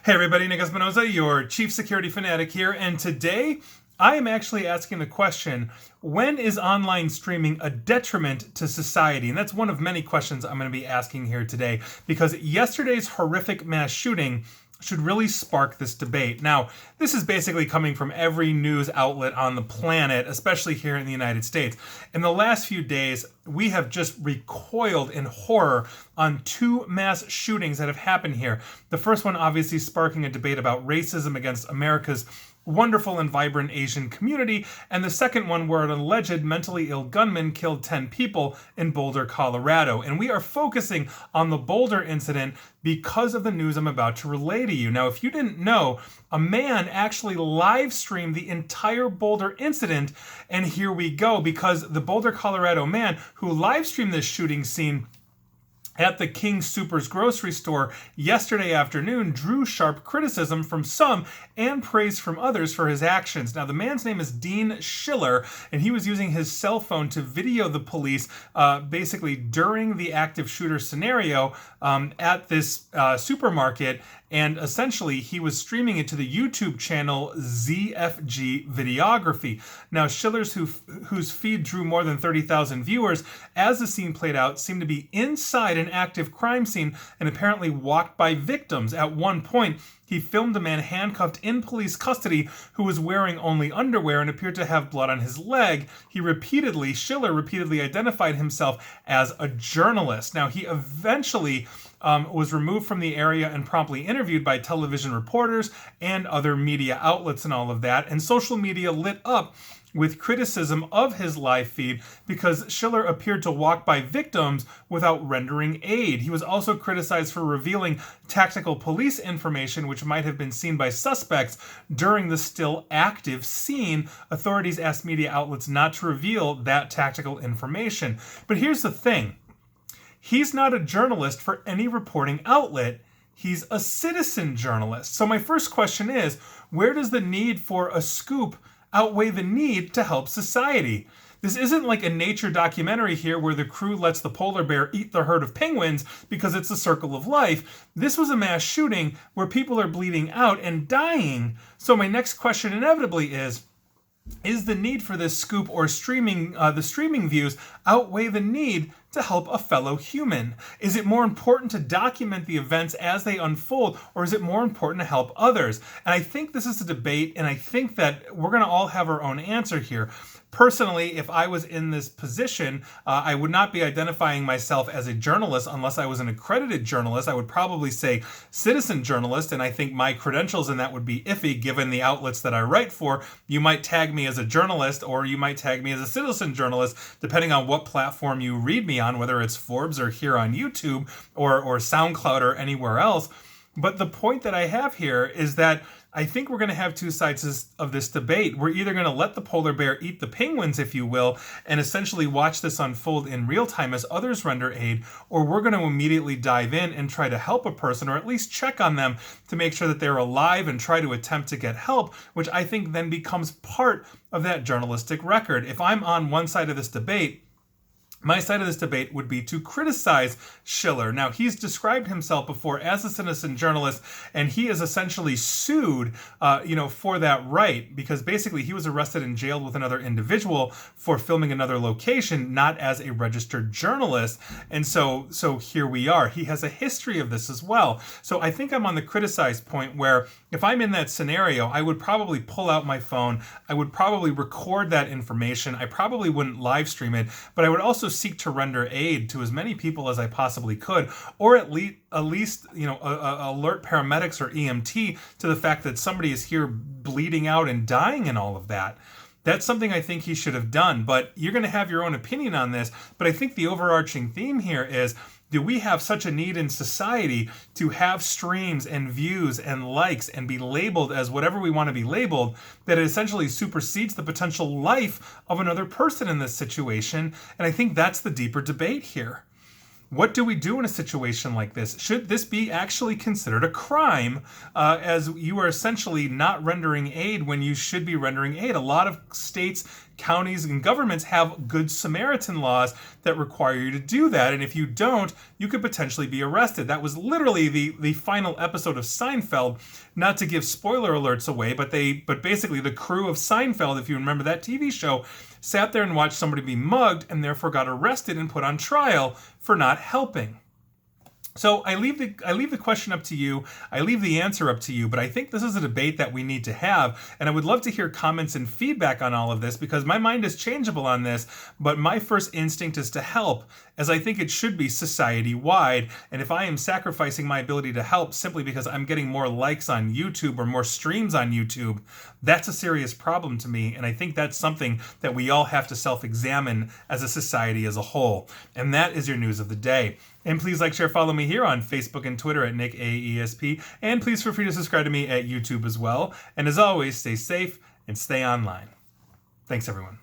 Hey everybody, Nick Espinoza, your chief security fanatic here, and today I am actually asking the question, when is online streaming a detriment to society? And that's one of many questions I'm going to be asking here today, because yesterday's horrific mass shooting should really spark this debate. Now, this is basically coming from every news outlet on the planet, especially here in the United States. In the last few days, we have just recoiled in horror on two mass shootings that have happened here. The first one obviously sparking a debate about racism against America's wonderful and vibrant Asian community, and the second one where an alleged mentally ill gunman killed 10 people in Boulder, Colorado. And we are focusing on the Boulder incident because of the news I'm about to relay to you. Now, if you didn't know, a man actually live streamed the entire Boulder incident, and here we go, because the Boulder, Colorado man who live streamed this shooting scene at the King Soopers grocery store yesterday afternoon drew sharp criticism from some and praise from others for his actions. Now, the man's name is Dean Schiller, and he was using his cell phone to video the police basically during the active shooter scenario at this supermarket. And essentially, he was streaming it to the YouTube channel ZFG Videography. Now, Schiller's, whose feed drew more than 30,000 viewers, as the scene played out, seemed to be inside an active crime scene and apparently walked by victims. At one point, he filmed a man handcuffed in police custody who was wearing only underwear and appeared to have blood on his leg. Schiller repeatedly identified himself as a journalist. Now, he eventually was removed from the area and promptly interviewed by television reporters and other media outlets and all of that. And social media lit up with criticism of his live feed because Schiller appeared to walk by victims without rendering aid. He was also criticized for revealing tactical police information which might have been seen by suspects during the still active scene. Authorities asked media outlets not to reveal that tactical information. But here's the thing. He's not a journalist for any reporting outlet. He's a citizen journalist. So my first question is, where does the need for a scoop outweigh the need to help society? This isn't like a nature documentary here where the crew lets the polar bear eat the herd of penguins because it's a circle of life. This was a mass shooting where people are bleeding out and dying. So my next question inevitably is the need for this scoop or the streaming views outweigh the need to help a fellow human? Is it more important to document the events as they unfold, or is it more important to help others? And I think this is a debate, and I think that we're going to all have our own answer here. Personally, if I was in this position, I would not be identifying myself as a journalist unless I was an accredited journalist. I would probably say citizen journalist, and I think my credentials in that would be iffy given the outlets that I write for. You might tag me as a journalist, or you might tag me as a citizen journalist, depending on what platform you read me on, whether it's Forbes or here on YouTube or SoundCloud or anywhere else. But the point that I have here is that I think we're going to have two sides of this debate. We're either going to let the polar bear eat the penguins, if you will, and essentially watch this unfold in real time as others render aid, or we're going to immediately dive in and try to help a person, or at least check on them to make sure that they're alive and try to attempt to get help, which I think then becomes part of that journalistic record. If I'm on one side of this debate, my side of this debate would be to criticize Schiller. Now, he's described himself before as a citizen journalist, and he is essentially sued, for that right, because basically he was arrested and jailed with another individual for filming another location, not as a registered journalist. And so here we are. He has a history of this as well. So I think I'm on the criticized point where if I'm in that scenario, I would probably pull out my phone. I would probably record that information. I probably wouldn't live stream it, but I would also seek to render aid to as many people as I possibly could, or at least alert paramedics or EMT to the fact that somebody is here bleeding out and dying and all of that. That's something I think he should have done, but you're going to have your own opinion on this. But I think the overarching theme here is, do we have such a need in society to have streams and views and likes and be labeled as whatever we want to be labeled, that it essentially supersedes the potential life of another person in this situation? And I think that's the deeper debate here. What do we do in a situation like this? Should this be actually considered a crime, as you are essentially not rendering aid when you should be rendering aid? A lot of states counties and governments have Good Samaritan laws that require you to do that. And if you don't, you could potentially be arrested. That was literally the final episode of Seinfeld. Not to give spoiler alerts away, but basically the crew of Seinfeld, if you remember that TV show, sat there and watched somebody be mugged and therefore got arrested and put on trial for not helping. So I leave the question up to you. I leave the answer up to you, but I think this is a debate that we need to have, and I would love to hear comments and feedback on all of this because my mind is changeable on this, but my first instinct is to help, as I think it should be society-wide, and if I am sacrificing my ability to help simply because I'm getting more likes on YouTube or more streams on YouTube, that's a serious problem to me, and I think that's something that we all have to self-examine as a society as a whole. And that is your news of the day. And please like, share, follow me here on Facebook and Twitter at NickAESP. And please feel free to subscribe to me at YouTube as well. And as always, stay safe and stay online. Thanks, everyone.